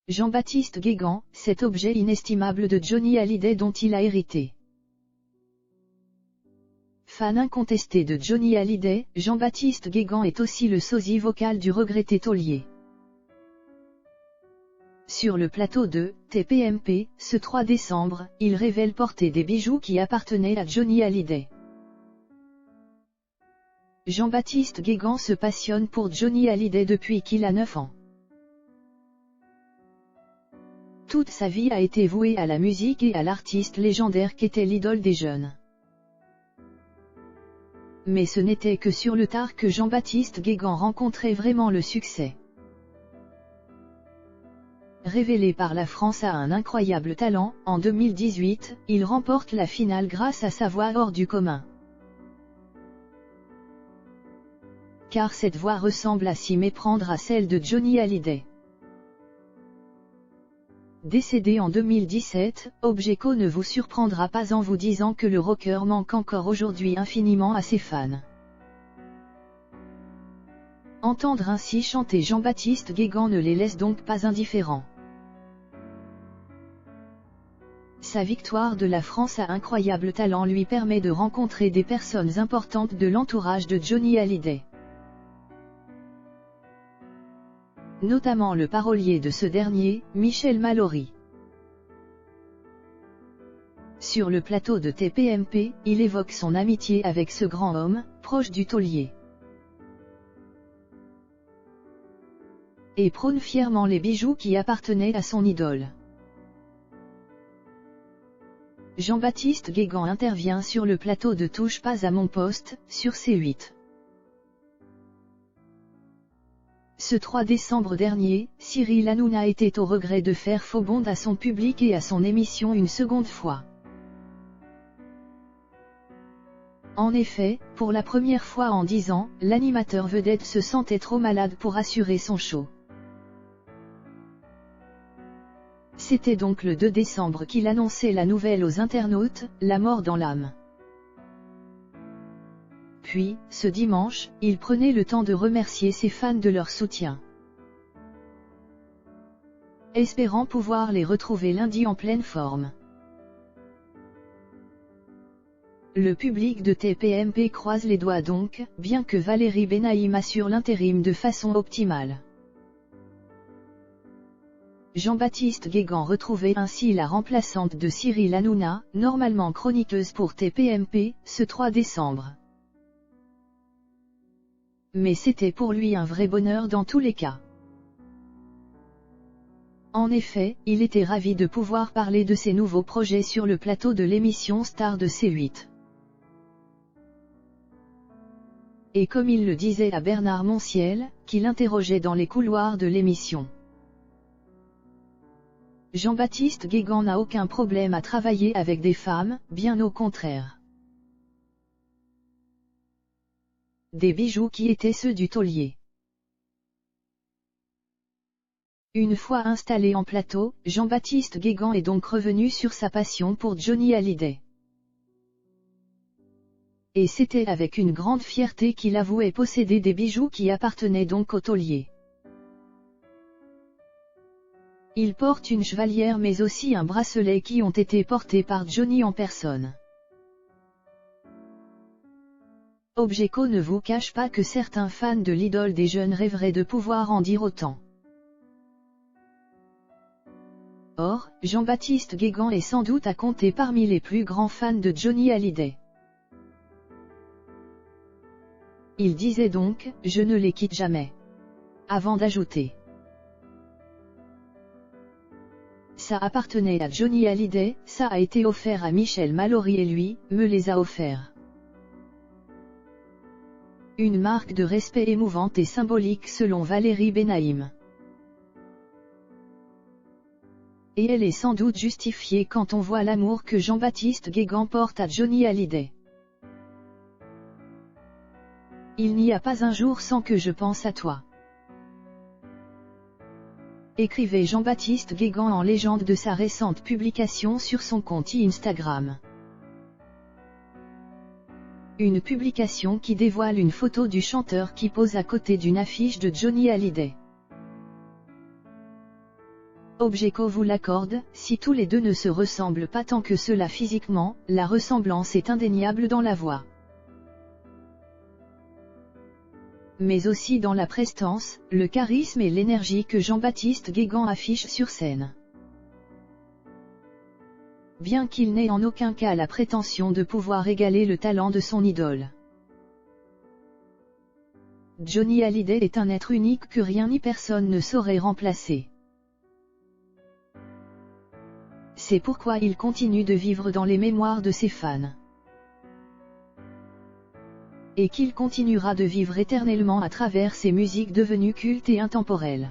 Jean-Baptiste Guégan, cet objet inestimable de Johnny Hallyday dont il a hérité. Fan incontesté de Johnny Hallyday, Jean-Baptiste Guégan est aussi le sosie vocal du regretté taulier. Sur le plateau de TPMP, ce 3 décembre, il révèle porter des bijoux qui appartenaient à Johnny Hallyday. Jean-Baptiste Guégan se passionne pour Johnny Hallyday depuis qu'il a 9 ans. Toute sa vie a été vouée à la musique et à l'artiste légendaire qu'était l'idole des jeunes. Mais ce n'était que sur le tard que Jean-Baptiste Guégan rencontrait vraiment le succès. Révélé par la France à un incroyable talent, en 2018, il remporte la finale grâce à sa voix hors du commun. Car cette voix ressemble à s'y méprendre à celle de Johnny Hallyday. Décédé en 2017, Objeco ne vous surprendra pas en vous disant que le rocker manque encore aujourd'hui infiniment à ses fans. Entendre ainsi chanter Jean-Baptiste Guégan ne les laisse donc pas indifférents. Sa victoire de la France à incroyable talent lui permet de rencontrer des personnes importantes de l'entourage de Johnny Hallyday. Notamment le parolier de ce dernier, Michel Mallory. Sur le plateau de TPMP, il évoque son amitié avec ce grand homme, proche du taulier. Et prône fièrement les bijoux qui appartenaient à son idole. Jean-Baptiste Guégan intervient sur le plateau de Touche pas à mon poste, sur C8. Ce 3 décembre dernier, Cyril Hanouna était au regret de faire faux bond à son public et à son émission une seconde fois. En effet, pour la première fois en 10 ans, l'animateur vedette se sentait trop malade pour assurer son show. C'était donc le 2 décembre qu'il annonçait la nouvelle aux internautes, la mort dans l'âme. Puis, ce dimanche, il prenait le temps de remercier ses fans de leur soutien. Espérant pouvoir les retrouver lundi en pleine forme. Le public de TPMP croise les doigts donc, bien que Valérie Benaïm assure l'intérim de façon optimale. Jean-Baptiste Guégan retrouvait ainsi la remplaçante de Cyril Hanouna, normalement chroniqueuse pour TPMP, ce 3 décembre. Mais c'était pour lui un vrai bonheur dans tous les cas. En effet, il était ravi de pouvoir parler de ses nouveaux projets sur le plateau de l'émission Star de C8. Et comme il le disait à Bernard Montiel, qui l'interrogeait dans les couloirs de l'émission. Jean-Baptiste Guégan n'a aucun problème à travailler avec des femmes, bien au contraire. Des bijoux qui étaient ceux du taulier. Une fois installé en plateau, Jean-Baptiste Guégan est donc revenu sur sa passion pour Johnny Hallyday. Et c'était avec une grande fierté qu'il avouait posséder des bijoux qui appartenaient donc au taulier. Il porte une chevalière mais aussi un bracelet qui ont été portés par Johnny en personne. Objeco ne vous cache pas que certains fans de l'idole des jeunes rêveraient de pouvoir en dire autant. Or, Jean-Baptiste Guégan est sans doute à compter parmi les plus grands fans de Johnny Hallyday. Il disait donc, je ne les quitte jamais. Avant d'ajouter. Ça appartenait à Johnny Hallyday, ça a été offert à Michel Mallory et lui, me les a offerts. Une marque de respect émouvante et symbolique selon Valérie Benaïm. Et elle est sans doute justifiée quand on voit l'amour que Jean-Baptiste Guégan porte à Johnny Hallyday. Il n'y a pas un jour sans que je pense à toi. Écrivait Jean-Baptiste Guégan en légende de sa récente publication sur son compte Instagram. Une publication qui dévoile une photo du chanteur qui pose à côté d'une affiche de Johnny Hallyday. Objeco vous l'accorde, si tous les deux ne se ressemblent pas tant que cela physiquement, la ressemblance est indéniable dans la voix. Mais aussi dans la prestance, le charisme et l'énergie que Jean-Baptiste Guégan affiche sur scène. Bien qu'il n'ait en aucun cas la prétention de pouvoir égaler le talent de son idole. Johnny Hallyday est un être unique que rien ni personne ne saurait remplacer. C'est pourquoi il continue de vivre dans les mémoires de ses fans. Et qu'il continuera de vivre éternellement à travers ses musiques devenues cultes et intemporelles.